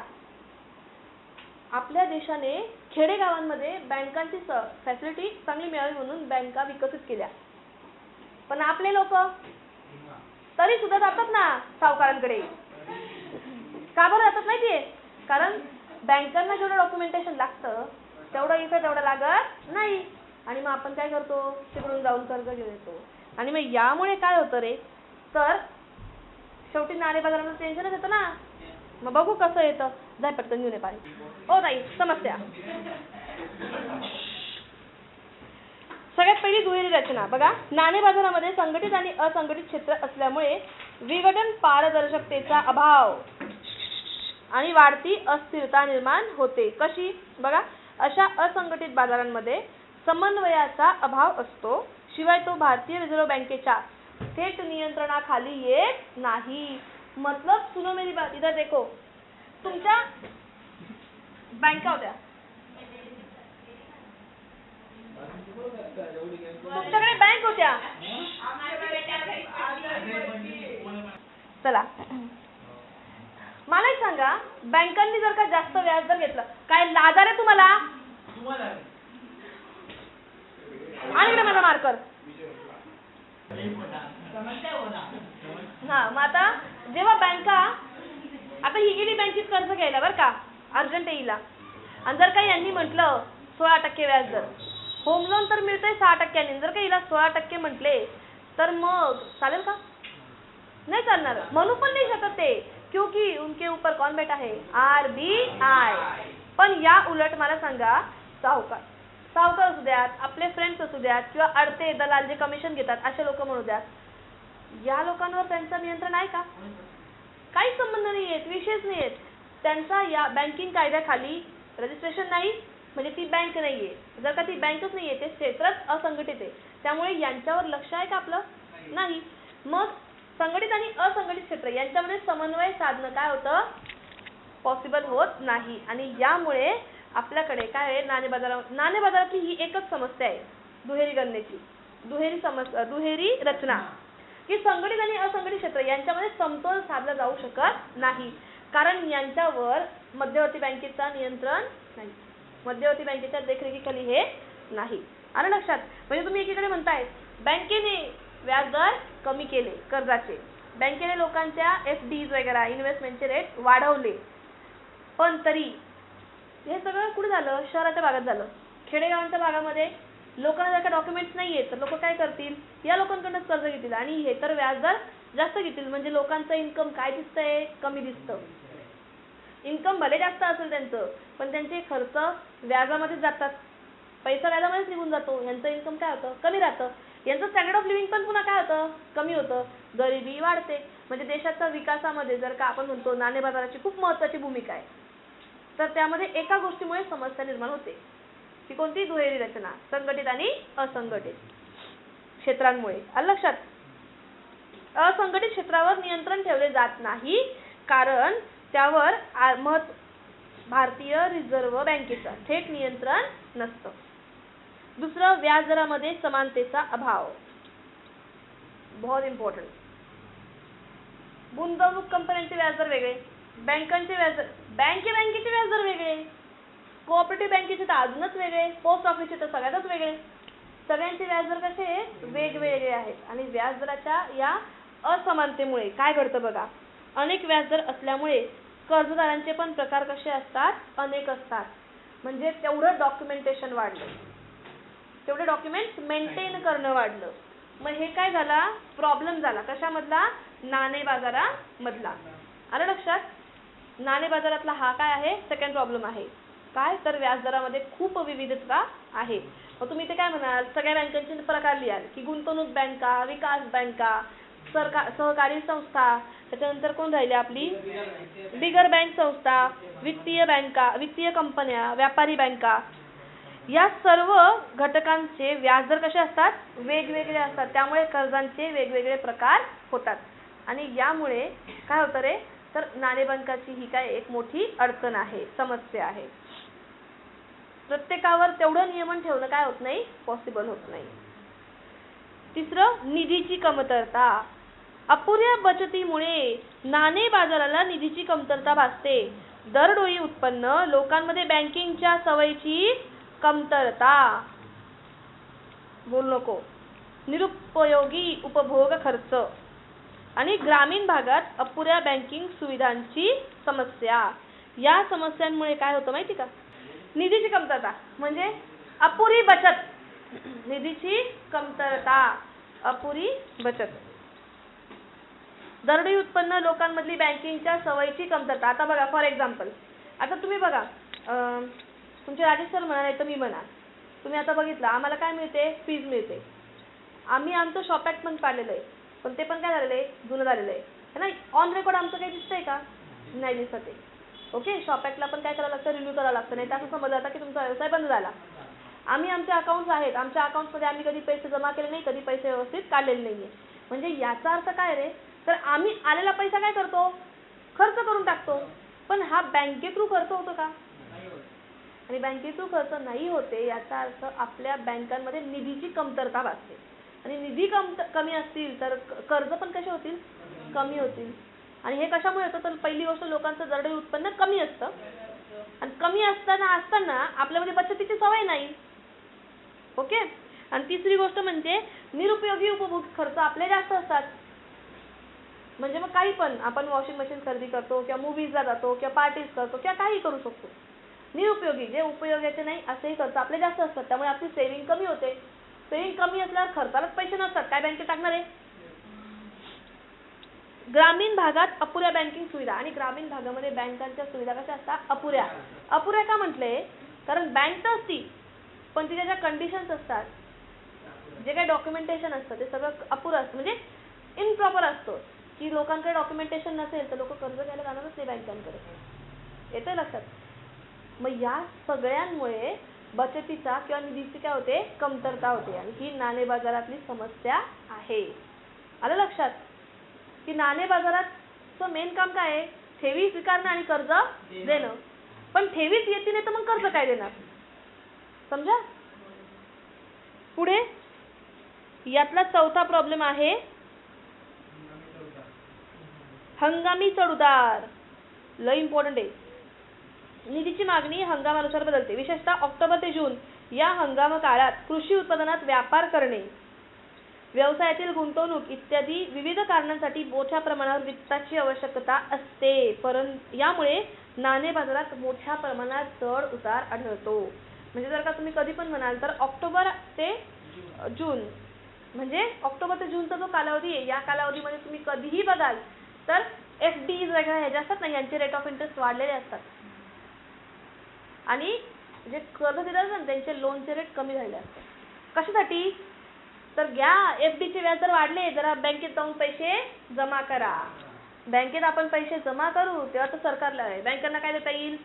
आपल्या देशाने खेडेगावांमध्ये बँकांची फॅसिलिटी चांगली मिळावी म्हणून बँका विकसित केल्या. पण आपले लोक तरी सुद्धा जातात ना सावकारांकडे. का बरं जातात माहितीये? कारण बँकांना जेवढं डॉक्युमेंटेशन लागतं तेवढं इथं तेवढं लागत नाही. आणि मग आपण काय करतो, तिकडून जाऊन कर्ज घेऊन येतो. आणि मग यामुळे काय होतं रे, तर शेवटी नाणे बाजाराला टेन्शनच येतं ना. मग बघू कसं येतं. जाय पटकन घेऊन ये पाणी. ओ ताई, समस्या सगळ्यात पहिली दुहेरी रचना बघा. नाणे बाजारामध्ये संघटित आणि असंघटित क्षेत्र असल्यामुळे विघटन पारदर्शकतेचा अभाव आणि वाढती अस्थिरता निर्माण होते. कशी बघा, अशा असंघटित बाजारांमध्ये समन्वयाचा अभाव असतो. शिवाय तो भारतीय रिझर्व्ह बँकेच्या थेट नियंत्रणाखाली येत नाही. मतलब सुनो मेरी बात, इधर देखो. तुमच्या बँका होत्या, तुमच्याकडे बँक होत्या. चला मला एक सांगा, बँकांनी जर का जास्त व्याज दर घेतलं, काय लाजा रे तुम्हाला? आणि इकडे माझा मार्कर. हा, मग आता जेव्हा बँका, आता ही गेली बँकेत कर्ज घ्यायला बरं का अर्जंटाईला, आणि जर का यांनी म्हटलं 16% व्याज दर, होम लोन तर मिळतंय 6%. जर का हिला 16% म्हटले तर मग चालेल का? नाही चालणार. म्हणू पण नाही शकत ते, क्योंकि उनके ऊपर कौन बैठा है, RBI. पण या उलट मला सांगा, सावकार असू द्यात, आपले फ्रेंड्स असू द्यात, किंवा अडते दलाल जे कमिशन घेतात असे लोक म्हणू द्यात, या लोकांवर त्यांचं नियंत्रण आहे का? काही संबंध नाही आहेत, विशेष नाही आहेत. त्यांचा या बँकिंग कायद्याखाली रजिस्ट्रेशन नाही, म्हणजे ती बँक नाहीये. जर का ती बँकच नाहीये, ते क्षेत्रच असंघटित आहे. त्यामुळे यांच्यावर लक्ष आहे का आपलं? नाही. मग संघटित आणि असंघटित क्षेत्र यांच्यामध्ये समन्वय साधणं काय होतं, पॉसिबल होत नाही. आणि यामुळे आपल्याकडे काय आहे, नाणे बाजारातली ही एकच समस्या आहे, दुहेरी गणनेची, दुहेरी रचना, की संघटित आणि असंघटित क्षेत्र यांच्यामध्ये समतोल साधला जाऊ शकत नाही. कारण यांच्यावर मध्यवर्ती बँकेचा नियंत्रण नाही, मध्यवर्ती बँकेच्या देखरेखीखाली हे नाही. आलं लक्षात? म्हणजे तुम्ही एकीकडे म्हणताय बँकेने व्याजदर कमी केले कर्जाचे, बँकेने लोकांच्या FDs वगैरे इन्व्हेस्टमेंटचे रेट वाढवले, पण तरी हे सगळं कुठे झालं, शहराच्या भागात झालं. खेडेगावांच्या भागामध्ये लोकांना जर का डॉक्युमेंट्स नाही आहेत तर लोक काय करतील, या लोकांकडूनच कर्ज घेतील आणि हे तर व्याजदर जास्त घेतील. म्हणजे लोकांचं इन्कम काय दिसतंय, कमी दिसतं. इन्कम भले जास्त असेल त्यांचं, पण त्यांचे खर्च व्याजामध्येच जातात, पैसा व्याजामध्येच निघून जातो. यांचं इन्कम काय होतं, कमी राहतं. यांचं स्टँडर्ड ऑफ लिव्हिंग पण पुन्हा काय होतं, कमी होतं. गरिबी वाढते. म्हणजे देशाच्या विकासामध्ये जर का आपण म्हणतो नाणे बाजाराची खूप महत्त्वाची भूमिका आहे, तर त्यामध्ये एका गोष्टीमुळे समस्या निर्माण होते, ती कोणती, दुहेरी रचना, संघटित आणि असंघटित क्षेत्रांमुळे. आलं लक्षात? असंघटित क्षेत्रावर नियंत्रण ठेवले जात नाही, कारण त्यावर भारतीय रिझर्व्ह बँकेचं थेट नियंत्रण नसतं. दुसरं, व्याजदरामध्ये समानतेचा अभाव, बहुत इम्पॉर्टंट. गुंतवणूक कंपन्यांचे व्याजदर वेगळे, बँकेचे व्याजदर वेगळे, कोऑपरेटिव्ह बँकेचे तर अजूनच वेगळे, पोस्ट ऑफिसचे तर सगळ्यातच वेगळे. सगळ्यांचे व्याजदर कसे वेगवेगळे आहेत आणि व्याजदराच्या या असमानतेमुळे काय घडतं बघा, अनेक व्याजदर असल्यामुळे कर्जदारांचे पण प्रकार कसे असतात, अनेक असतात. म्हणजे तेवढं डॉक्युमेंटेशन वाढलं, तेवढे डॉक्युमेंट्स मेंटेन करणं वाढलं. मग हे काय झाला, प्रॉब्लेम झाला. कशामधला, नाणे बाजारामधला. आलं लक्षात? नाणे बाजारातला हा काय आहे, सेकंड प्रॉब्लेम आहे. काय तर व्याजदरामध्ये खूप विविधता आहे. मग तुम्ही ते काय म्हणाल, सगळ्या बँकांचे प्रकार लिहाल की गुंतवणूक बँका, विकास बँका, सहकारी संस्था, त्याच्यानंतर कोण राहिले आपली बिगर बँक संस्था, वित्तीय बँका, वित्तीय कंपन्या, व्यापारी बँका. या सर्व घटकांचे व्याजदर कसे असतात, वेगवेगळे असतात. त्यामुळे कर्जांचे वेगवेगळे प्रकार होतात आणि यामुळे काय होतं रे, तर नाणेबंकाची ही काय एक मोठी अडचण आहे, समस्या आहे. प्रत्येकावर तेवढं नियमन ठेवणं काय होत नाही, पॉसिबल होत नाही. तिसरं, निधीची कमतरता. अपुऱ्या बचतीमुळे नाणे बाजाराला निधीची कमतरता भासते. दरडोई उत्पन्न, लोकांमध्ये बँकिंगच्या सवयीची कमतरता, बोल नको, निरुपयोगी उपभोग खर्च आणि ग्रामीण भागात अपुऱ्या बँकिंग सुविधांची समस्या. या समस्यांमुळे काय होतं माहिती का, निधीची कमतरता म्हणजे अपुरी बचत, निधीची कमतरता, अपुरी बचत. दरडोई उत्पन्न, लोकांमधली बँकिंगच्या सवयीची कमतरता. आता बघा फॉर एक्झाम्पल, आता तुम्ही बघा, तुमचे राजेश सर म्हणाले तर मी म्हणा, तुम्ही आता बघितलं आम्हाला काय मिळते, फीज मिळते. आम्ही आमचं शॉप ॲक्ट पण पाळलेलं आहे, पण ते पण काय झालेलं आहे, जुनं झालेलं आहे ना. ऑन रेकॉर्ड आमचं काही दिसतंय का, नाही दिसत आहे. ओके, शॉप ॲक्टला पण काय करावं लागतं, रिन्यू करावं लागतं, नाही तर असं समजलं जातं की तुमचा व्यवसाय बंद झाला. आम्ही आमचे अकाउंट्स आहेत, आमच्या अकाउंट्समध्ये आम्ही कधी पैसे जमा केले नाही, कधी पैसे व्यवस्थित काढलेले नाही आहे. म्हणजे याचा अर्थ काय रे, तर आम्ही आलेला पैसा काय करतो, खर्च करून टाकतो. पण हा बँके थ्रू खर्च होतो का, आणि बँके थ्रू खर्च नाही होते, याचा अर्थ आपल्या बँकांमध्ये निधीची कमतरता भासते. आणि निधी कमी असतील तर कर्ज पण कसे होतील, कमी होतील. आणि हे कशामुळे होतं, तर पहिली गोष्ट लोकांचं दरडोई उत्पन्न कमी असतं आणि कमी असताना आपल्यामध्ये बचतीची सवय नाही. ओके, आणि तिसरी गोष्ट म्हणजे निरुपयोगी उपभोग खर्च आपले जास्त असतात. म्हणजे मग काही पण आपण वॉशिंग मशीन खरेदी करतो किंवा मूवीजला जातो किंवा पार्टीज करतो किंवा काही करू शकतो. निरुपयोगी, जे उपयोगाचे नाही असेही खर्च आपले जास्त असतात. त्यामुळे आपली सेव्हिंग कमी होते. सेव्हिंग कमी असल्यावर खर्चालाच पैसे नसतात, काय बँकेत टाकणार आहे. ग्रामीण भागात अपुऱ्या बँकिंग सुविधा. आणि ग्रामीण भागामध्ये बँकांच्या सुविधा कशा असतात, अपुऱ्या. अपुऱ्या का म्हटले, कारण बँक तर असती पण तिच्या ज्या कंडिशन्स असतात, जे काही डॉक्युमेंटेशन असतं ते सगळं अपुरं असतं, म्हणजे इनप्रॉपर असतं. की लोकांकडे डॉक्युमेंटेशन नसेल तर लोक कर्ज घ्यायला जाणारच नाही बँकांकडे. येतं लक्षात. मग या सगळ्यांमुळे बचतीचा किंवा निधीची काय होते, कमतरता होते. आणि ही नाणे बाजारातली समस्या आहे. आलं लक्षात की नाणे बाजाराचं मेन काम काय आहे, ठेवी स्वीकारणं आणि कर्ज देणं. पण ठेवीच येते नाही तर मग कर्ज काय देणार, समजा. पुढे यातला चौथा प्रॉब्लेम आहे हंगामी चढउतार. लय इम्पॉर्टंट आहे. निधीची मागणी हंगामानुसार बदलते. विशेषतः ऑक्टोबर ते जून या हंगाम काळात कृषी उत्पादनात व्यापार करणे, व्यवसायातील गुंतवणूक इत्यादी विविध कारणांसाठी मोठ्या प्रमाणावर वित्ताची आवश्यकता असते. परंतु यामुळे नाणे बाजारात मोठ्या प्रमाणात चढ उतार आढळतो. म्हणजे जर का तुम्ही कधी पण म्हणाल तर ऑक्टोबर ते जून, म्हणजे ऑक्टोबर ते जूनचा जो कालावधी आहे, या कालावधीमध्ये तुम्ही कधीही बघाल तर FDs वगैरे ह्याच्या असतात ना, यांचे रेट ऑफ इंटरेस्ट वाढलेले असतात. आणि जे कर्ज दिलं ना त्यांचे लोनचे रेट कमी झालेले असतात. कशासाठी, तर घ्या FDचे व्याज जर वाढले, जरा बँकेत जाऊन पैसे जमा करा. बँकेत आपण पैसे जमा करू तेव्हा तर सरकारला बँकांना काय देता येईल,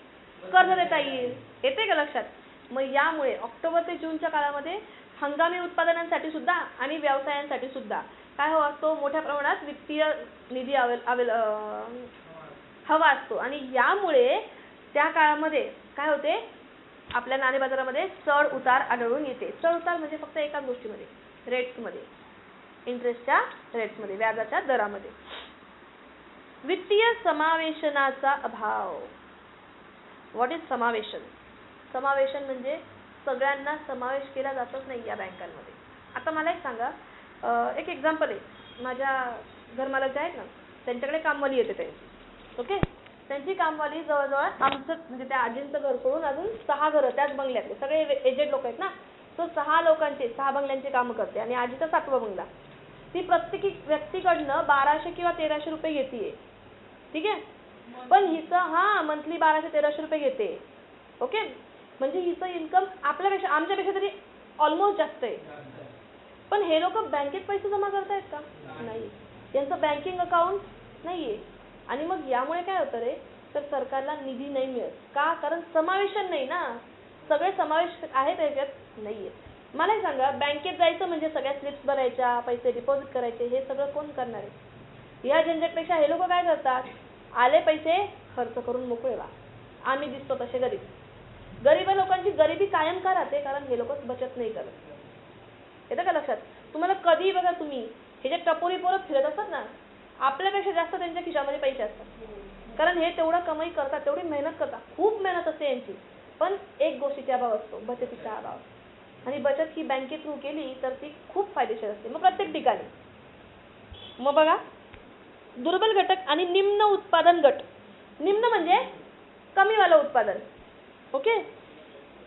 कर्ज देता येईल. येते का लक्षात. मग यामुळे ऑक्टोबर ते जूनच्या काळामध्ये हंगामी उत्पादनांसाठी सुद्धा आणि व्यवसायांसाठी सुद्धा काय हवा असतो, मोठ्या प्रमाणात वित्तीय निधी हवा असतो. आणि यामुळे त्या काळामध्ये काय होते, आपल्या नाणे बाजारामध्ये चढ उतार आढळून येते. चढ उतार म्हणजे फक्त एकाच गोष्टीमध्ये, रेट्समध्ये, इंटरेस्टच्या रेट्समध्ये, व्याजाच्या दरामध्ये. वित्तीय समावेशनाचा अभाव. व्हॉट इज समावेशन. समावेशन म्हणजे सगळ्यांना समावेश केला जातच नाही या बँकांमध्ये. आता मला एक सांगा, एक एक्झाम्पल आहे, माझ्या घरमालक जे आहेत ना त्यांच्याकडे कामवाली येते त्यांची, ओके. त्यांची कामवाली जवळजवळ आमचं म्हणजे त्या आजींचं घर सोडून अजून 6 घरं त्याच बंगल्यातले, सगळे एजेड लोक आहेत ना, तो 6 बंगल्यांची कामं करते आणि आजीचा 7वा बंगला. ती प्रत्येकी व्यक्तीकडनं 1200 किंवा 1300 रुपये घेते, ठीक आहे. पण हिचं मंथली 1200-1300 रुपये घेते, ओके. म्हणजे हिचं इन्कम आमच्यापेक्षा तरी ऑलमोस्ट जास्त आहे. पण हे लोक बँकेत पैसे जमा करतायत का? नाही. यांचं बँकिंग अकाउंट नाहीये. आणि मग यामुळे काय होतं रे, तर सरकारला निधी नाही मिळत. का? कारण समावेशन नाही ना, सगळे समावेश आहेत याच्यात नाहीये. मला एक सांगा, बँकेत जायचं म्हणजे सगळ्या स्लिप्स भरायच्या, पैसे डिपॉझिट करायचे, हे सगळं कोण करणार आहे? या झंझटपेक्षा हे लोक काय करतात, आले पैसे खर्च करून मोकळे व्हा. आम्ही दिसतो तसे गरीब. गरीब लोकांची गरिबी कायम का राहते? कारण हे लोक बचत नाही करत. येतं का लक्षात? तुम्हाला कधी बघा, तुम्ही हे जे टपोरी पोरं फिरत असतात ना, आपल्यापेक्षा जास्त त्यांच्या खिशामध्ये पैसे असतात. कारण हे तेवढं कमाई करतात, तेवढी मेहनत करतात, खूप मेहनत असते यांची. पण एक गोष्टीचा अभाव असतो, बचतीचा अभाव. आणि बचत ही बँके थ्रू केली तर ती खूप फायदेशीर असते, मग प्रत्येक ठिकाणी. मग बघा, दुर्बल घटक आणि निम्न उत्पादन गट. निम्न म्हणजे कमीवालं उत्पादन, ओके.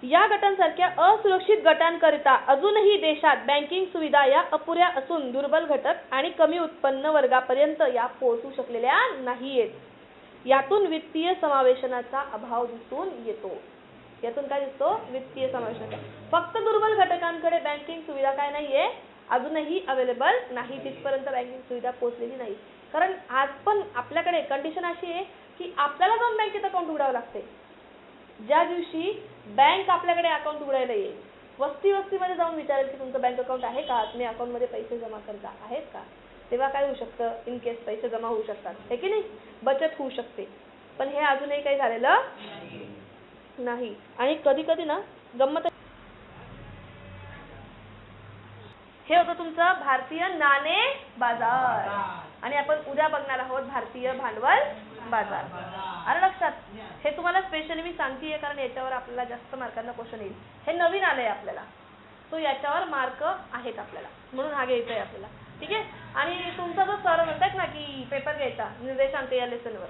या गटांसारख्या असुरक्षित गटांकरिता अजूनही देशात बँकिंग सुविधा या अपुऱ्या असून दुर्बल घटक आणि कमी उत्पन्न वर्गापर्यंत या पोहोचू शकलेल्या नाहीयेत. यातून वित्तीय समावेशनाचा अभाव दिसून येतो. यातून काय दिसतो? वित्तीय समावेशनाचा. फक्त दुर्बल घटकांकडे बँकिंग सुविधा काय नाहीये, अजूनही अवेलेबल नाही, तिथपर्यंत बँकिंग सुविधा पोहोचलेली नाही. कारण आज पण आपल्याकडे कंडिशन अशी आहे की आपल्याला जाऊन बँकेत अकाउंट उघडावं लागते. ज्या दिवशी बँक आपल्याकडे अकाउंट उघडायला येईल, वस्तीमध्ये जाऊन विचारेल की तुमचं बँक अकाउंट आहे का, तुम्ही अकाउंटमध्ये पैसे जमा करता आहेत का, तेव्हा काय होऊ शकतं, इन केस पैसे जमा होऊ शकतात, हे की नाही, बचत होऊ शकते. पण हे अजूनही काही झालेलं नाही. आणि कधी कधी ना गंमत, हे होतं तुमचं भारतीय नाणे बाजार. आणि आपण उद्या बघणार आहोत भारतीय भांडवल बाजार. आलं लक्षात? हे तुम्हाला स्पेशली मी सांगतेय कारण याच्यावर आपल्याला जास्त मार्कांना क्वेश्चन येईल. हे नवीन आलंय आपल्याला, तो याच्यावर मार्क आहेत आपल्याला, म्हणून हा घ्यायचा आहे आपल्याला, ठीक आहे. आणि तुमचा जो सर म्हणतात ना की पेपर घ्यायचा निर्देशांक या लेसनवर,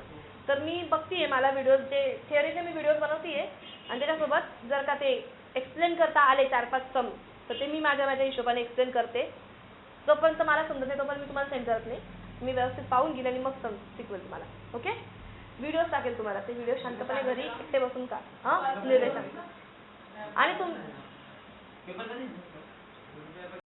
तर मी बघतीये, मला व्हिडिओज जे थिअरीचे मी व्हिडिओज बनवतीये आणि त्याच्यासोबत जर का ते एक्सप्लेन करता आले 4-5 सम, तर ते मी माझ्या हिशोबाने एक्सप्लेन करते. जोपर्यंत मला समजत नाही तोपर्यंत मी तुम्हाला सेंड करत नाही. मी व्यवस्थित पाहून घेईल आणि मग शिकवेल तुम्हाला, ओके. व्हिडिओज टाकेल तुम्हाला, ते व्हिडिओ शांतपणे घरी एकटे बसून का निर्देशांक. आणि